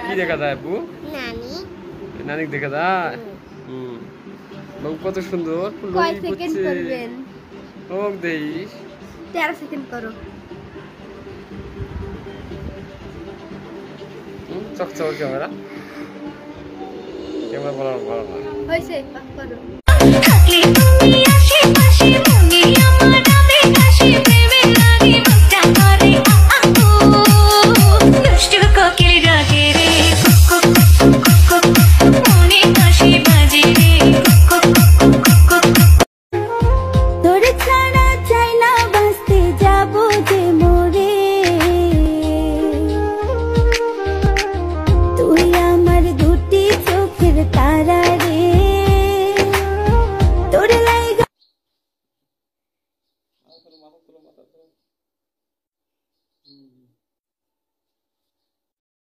কি দেখা যায় আপু? নানি নানি দেখা যায়। বাবু কত সুন্দর কয় সেকেন্ড করবেন? ও দেইস 13 সেকেন্ড করো। চকচক ক্যামেরা ক্যামেরা বলা না হয়েছে, অফ করো।